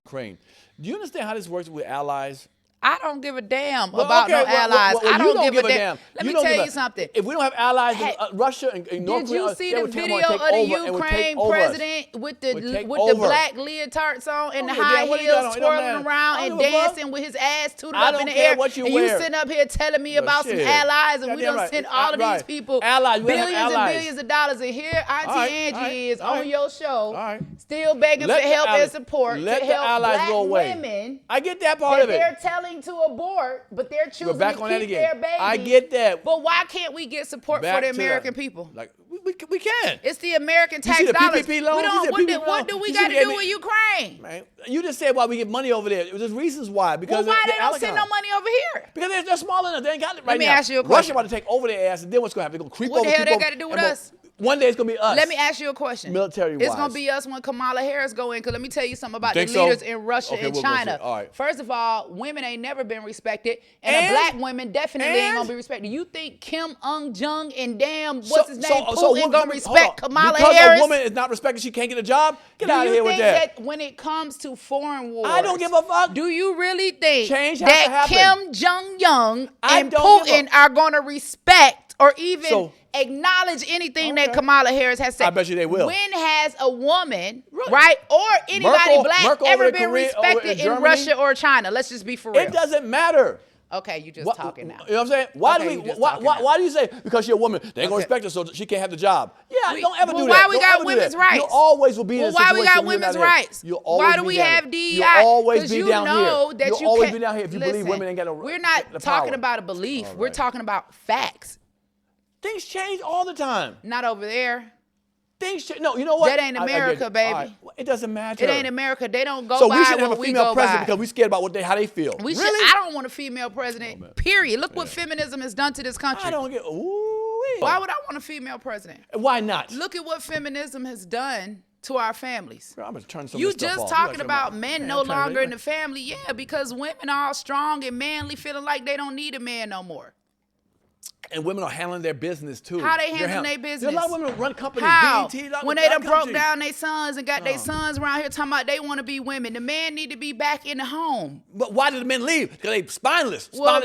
Ukraine. Do you understand how this works with allies? I don't give a damn about no allies. I don't give a damn. Let me tell you something. If we don't have allies, Russia and North Korea, did you see the video of the Ukraine president with the black leotards on and the high heels twirling around and dancing with his ass tooted up in the air? And you sitting up here telling me about some allies, and we done sent all of these people billions and billions of dollars. And here Auntie Angie is on your show, still begging for help and support to help black women. I get that part of it. They're telling to abort, but they're choosing to keep their baby. I get that. But why can't we get support for the American people? Like we can. It's the American tax dollars. What do we got to do with Ukraine? Man, you just said why we get money over there. There's reasons why. Because why they don't send no money over here? Because they're small enough. They ain't got it right now. Let me ask you a question. Russia about to take over their ass, and then what's going to happen? They're going to creep over. What the hell they got to do with us? One day it's going to be us. Let me ask you a question. Military-wise. It's going to be us when Kamala Harris go in, because let me tell you something about the leaders in Russia and China. All right. First of all, women ain't never been respected, and black women definitely ain't going to be respected. You think Kim Jong and what's his name, Putin going to respect Kamala Harris? Because a woman is not respected, she can't get a job? Get out of here with that. Do you think that when it comes to foreign wars, I don't give a fuck. Do you really think that Kim Jong and Putin are going to respect or even acknowledge anything that Kamala Harris has said? I bet you they will. When has a woman, right, or anybody black ever been respected in Russia or China? Let's just be for real. It doesn't matter. Okay, you just talking now. You know what I'm saying? Why do you say because you're a woman, they ain't gonna respect her so she can't have the job? Yeah, don't ever do that. Why we got women's rights? You always will be in a situation. Why we got women's rights? Why do we have DEI? You'll always be down here. You'll always be down here if you believe women ain't got no. We're not talking about a belief. We're talking about facts. Things change all the time. Not over there. Things change. No, you know what? That ain't America, baby. Right. It doesn't matter. It ain't America. They don't go so by we should have what a we female go president by. because we're scared about how they feel. Really? I don't want a female president, period. Look what feminism has done to this country. I don't get, Why would I want a female president? Why not? Look at what feminism has done to our families. Girl, I'm gonna turn some you of this just stuff talking off. about men no longer in the family. Yeah, because women are all strong and manly, feeling like they don't need a man no more. And women are handling their business too. How they handling their business? There's a lot of women who run companies. How? BET, when they done broke down their sons and got their sons around here talking about they want to be women. The man need to be back in the home. But why did the men leave? Because they spineless. Well,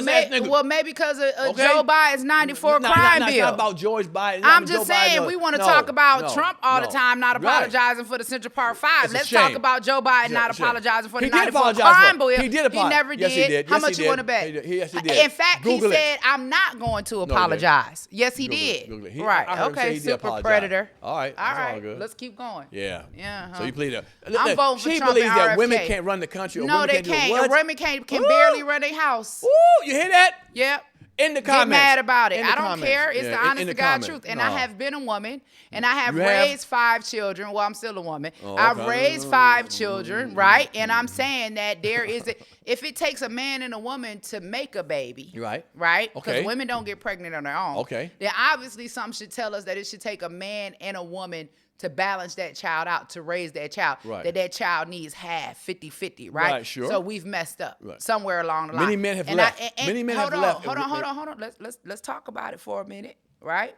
maybe because of Joe Biden's 94 crime bill. It's not about George Biden. I'm just saying we want to talk about Trump all the time, not apologizing for the Central Park 5. Let's talk about Joe Biden not apologizing for the 94 crime bill. He did apologize. He never did. Yes, he did. How much you want to bet? Yes, he did. In fact, he said, I'm not going to apologize. Yes, he did. Right. Okay. Super predator. All right. All good. Let's keep going. Yeah. Yeah. So you plead that. I'm voting for She Trump believes and that RFK. women can't run the country. No, they can't. Women can barely run their house. Ooh, you hear that? Yep. In the comments. Get mad about it. I don't care. It's the honest to God truth. And I have been a woman, and I have raised 5 children. Well, I'm still a woman. I've raised 5 children, right? And I'm saying that there is if it takes a man and a woman to make a baby, right? Because women don't get pregnant on their own. Then obviously something should tell us that it should take a man and a woman to balance that child out, to raise that child, that child needs half, 50-50, right? Sure. So we've messed up somewhere along the line. Many men have left. Many men have left. Hold on. Let's talk about it for a minute, right?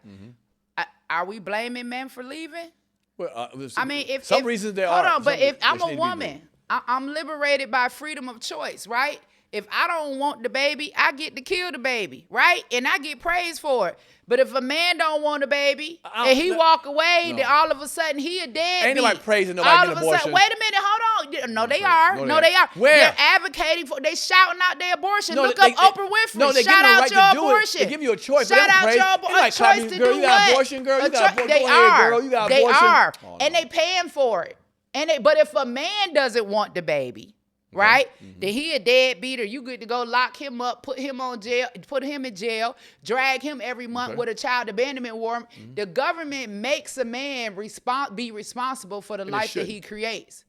Are we blaming men for leaving? Well, I mean, if reasons there are. Hold on, but if I'm a woman, I'm liberated by freedom of choice, right? If I don't want the baby, I get to kill the baby, right? And I get praised for it. But if a man don't want a baby and he walk away, then all of a sudden he a deadbeat. Ain't nobody praising nobody getting abortion. Wait a minute, hold on. No, they are. No, they are. Where? They're advocating for. They shouting out their abortion. Look up Oprah Winfrey. No, they shout give you a out right your to do abortion. it. They give you a choice. Shout out your choice to do what? You got abortion, girl. You got abortion. They are. Girl. You got they abortion. are, and they paying for it. But if a man doesn't want the baby, right? Then he a deadbeater. You get to go lock him up, put him in jail, drag him every month with a child abandonment warrant. The government makes a man be responsible for the life that he creates.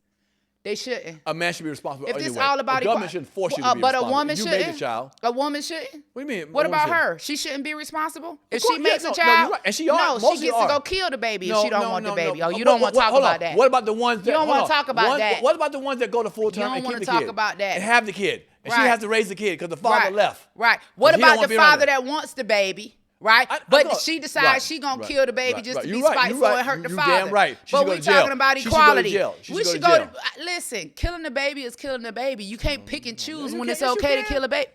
They shouldn't. A man should be responsible. If it's all about the government shouldn't force you to be responsible. But a woman shouldn't. You made the child. A woman shouldn't. What do you mean? What about her? She shouldn't be responsible if she makes a child. No, right. And she are. No, she gets to go kill the baby if she don't want the baby. Oh, you don't want to talk about that. What about the ones that? You don't want to talk about that. What about the ones that go to full term and keep the kid? You don't want to talk about that. And have the kid. And she has to raise the kid because the father left. Right. What about the father that wants the baby? Right? But she decides she gonna kill the baby just to be spiteful and hurt the father. Damn right. But we're talking about equality. We should go to jail. Listen, killing the baby is killing the baby. You can't pick and choose when it's okay to kill a baby.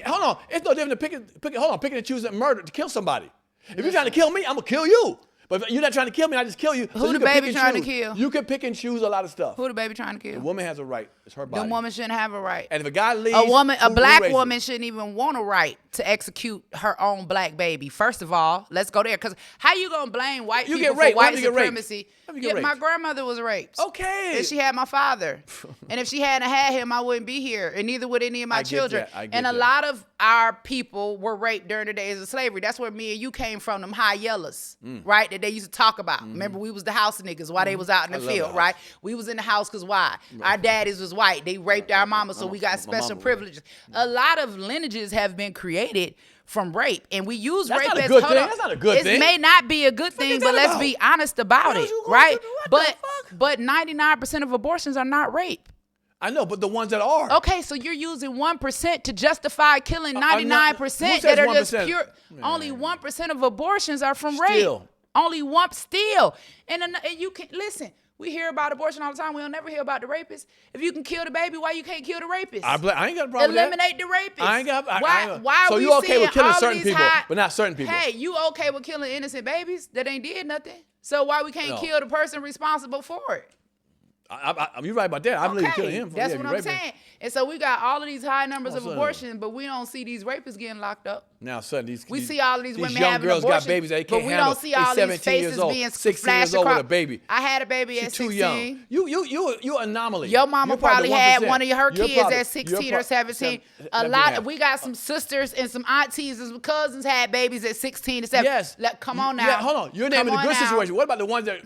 Hold on. It's no different than picking and choosing murder to kill somebody. If you're trying to kill me, I'm going to kill you. But if you're not trying to kill me, I just kill you. Who the baby trying to kill? You can pick and choose a lot of stuff. Who the baby trying to kill? The woman has a right. It's her body. The woman shouldn't have a right. And if a guy leaves, a black woman shouldn't even want a right to execute her own black baby. First of all, let's go there. Because how you going to blame white people for white supremacy? Yeah, my grandmother was raped. Okay. And she had my father. And if she hadn't had him, I wouldn't be here. And neither would any of my children. And a lot of our people were raped during the days of slavery. That's where me and you came from, them high yellows, right? That they used to talk about. Remember, we was the house niggas while they was out in the field, right? We was in the house because why? Our daddies was white. They raped our mama, so we got special privileges. A lot of lineages have been created from rape, and we use rape as That's not a good thing. It may not be a good thing, but let's be honest about it, right? But 99% of abortions are not rape. I know, but the ones that are. Okay, so you're using 1% to justify killing 99% that are just pure. Only 1% of abortions are from rape. Only one still. And you can listen. We hear about abortion all the time. We don't never hear about the rapist. If you can kill the baby, why you can't kill the rapist? I ain't got a problem Eliminate with that. the rapist. I ain't got. Why so are we you okay with killing certain people, high, but not certain people? Hey, you okay with killing innocent babies that ain't did nothing? So why we can't kill the person responsible for it? You're right about that. I believe killing him. That's what I'm saying. And so we got all of these high numbers of abortion, but we don't see these rapists getting locked up. Now, son, we see all of these women young having girls abortion, got babies they can't but we handle. don't see all these faces being 16 years old with a baby. I had a baby at 16. Too young. You anomaly. Your mama probably had one of her kids at 16 or 17. We got some sisters and some aunties and some cousins had babies at 16 to 17. Yes. Come on now. Yeah, hold on. You're naming the good situation. What about the ones that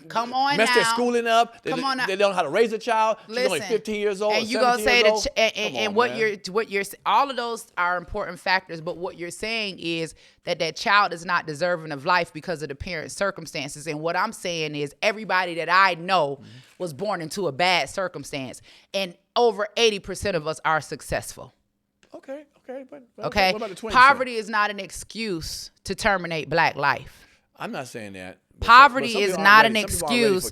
mess their schooling up? They don't know how to raise a child. She's only 15 years old. And you gonna say that all of those are important factors, but what you're saying is that child is not deserving of life because of the parent's circumstances. And what I'm saying is everybody that I know was born into a bad circumstance, and over 80% of us are successful. Okay. But okay. What about the 20%? Poverty is not an excuse to terminate black life. I'm not saying that. Poverty is not an excuse.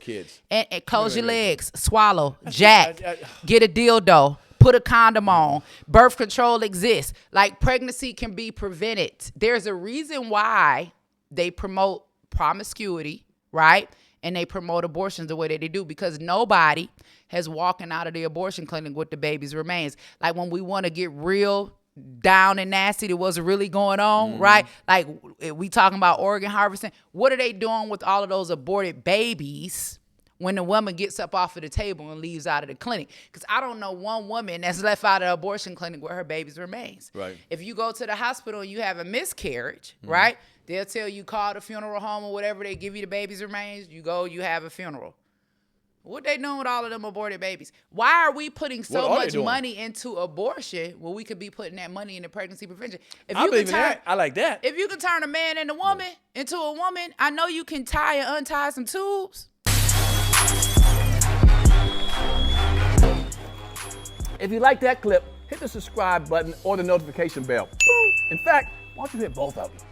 And close your legs, swallow, jack, get a dildo, put a condom on. Birth control exists. Like, pregnancy can be prevented. There's a reason why they promote promiscuity, right? And they promote abortions the way that they do, because nobody has walking out of the abortion clinic with the baby's remains. Like, when we want to get real down and nasty to what's really going on, right? Like, we talking about organ harvesting. What are they doing with all of those aborted babies when the woman gets up off of the table and leaves out of the clinic? Because I don't know one woman that's left out of the abortion clinic with her baby's remains. Right. If you go to the hospital and you have a miscarriage, right? They'll tell you, call the funeral home or whatever. They give you the baby's remains. You go, you have a funeral. What they doing with all of them aborted babies? Why are we putting so much money into abortion when we could be putting that money into pregnancy prevention? I believe in that. I like that. If you can turn a man into a woman, I know you can tie and untie some tubes. If you like that clip, hit the subscribe button or the notification bell. In fact, why don't you hit both of them?